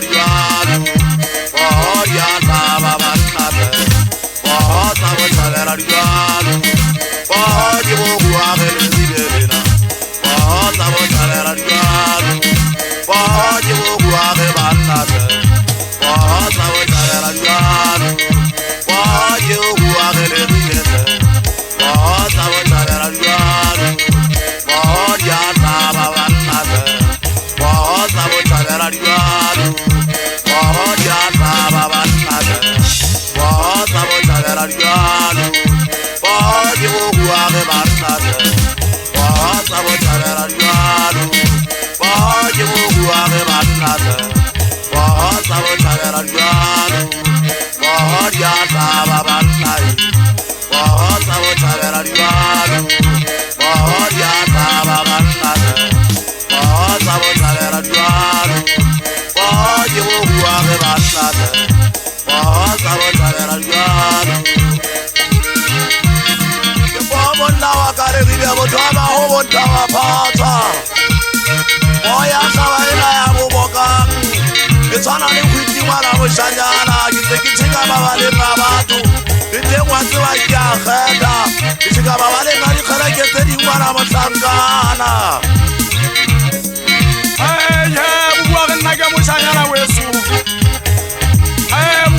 dialo oh ya saba banate oh sabo chalera dialo oh dibo guare libena oh sabo chalera dialo oh dibo guare banate oh sabo chalera dialo oh dibo guare libena oh sabo chalera dialo oh ya saba banate oh sabo chalera dialo oh ya saba banate oh sabo chalera dialo oh dibo guare banate oh sabo chalera dialo oh dibo guare banate oh sabo chalera dialo oh ya saba banate oh sabo chalera dialo oh ya saba banate oh sabo chalera dialo oh dibo guare banate oh sabo chalera dialo Lawa kare ribe botama ho bontawa pata Oya sawaila ya buboka Etsana le khwiti mara bo shanyana Kitsekitshika babale ba batho Ite kwatse wa kya kheda Kitshika babale ngari khara ketse di mara mo tsankana buwa ke nna ke mo shanyana wesu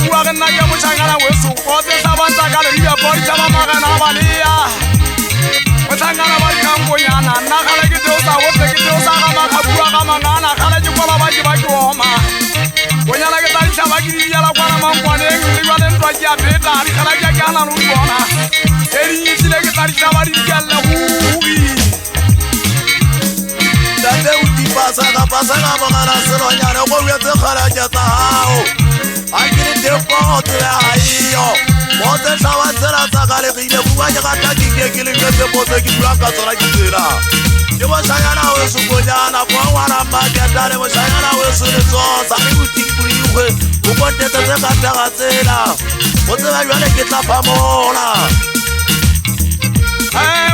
buwa ke nna ke mo shanyana wesu Kote sabanta kale ribe bori chama magana balia Tangana bari kangonyana nakhala ke dosa wote ke dosa ga makabua ga mangana khala ke kola ba ke ba ke oma bonyana ke tali shaba ke di yala kwana mangwane ngri wale ntwa ke a beta ari khala ke kana no bona eri nyitile ke tali shaba di yalla hui dande uti pasa ga bangana seronyana go wetse khala ke ta hao akire de pote ayo Mote shawa tsela tsakale gile buwa ke gata ke le ke pote ke bua ka tsora ke tsela ke bo shayana we sukonyana kwa wana ma ke dale bo shayana we sule tsosa ke butikuri we o bonte tse ka taga tsela o tsela jwale ke tla phamola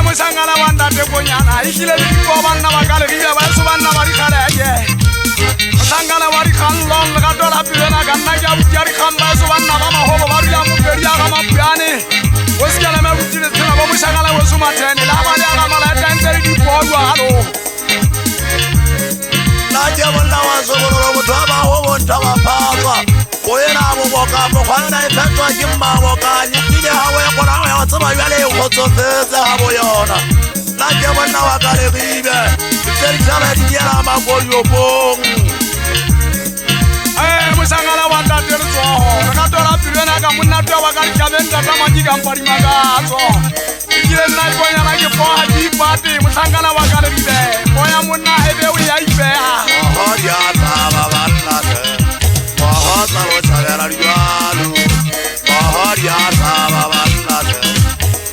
mo shangala wanda te konyana ikile le ko banna ba kale gile ba su banna ba ri khale ke Tangana wari khanlong laga dola pilena ganna ya utiyari khamba so banna mama ho bari ya muperiya ga mapiane osikala me utile tsela bo mushangala wo suma tene la ba ya ga mala tendere di bowa halo la je bolla wa so bolo mo twa ba ho bonta wa phatwa oyena bo boka mo khwana e phatwa ke mma bo ka nyitile ha we kona wa tsaba yale go tsofetsa ha bo yona la je bolla wa ka le ribe tseri tsala di ya ma go yo bong Musangala wanda terzo Rakatora pilena ka munna twa wakali chabenta tamanji kampari magazo Ikile na iponya na ke poha di pati musangala wakali ribe Poya munna hebe uri ya ibe Oh ya saba banate Oh sabo chalera dialu Oh ya saba banate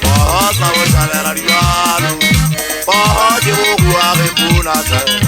Oh sabo chalera dialu Oh jibu kuwa ke punate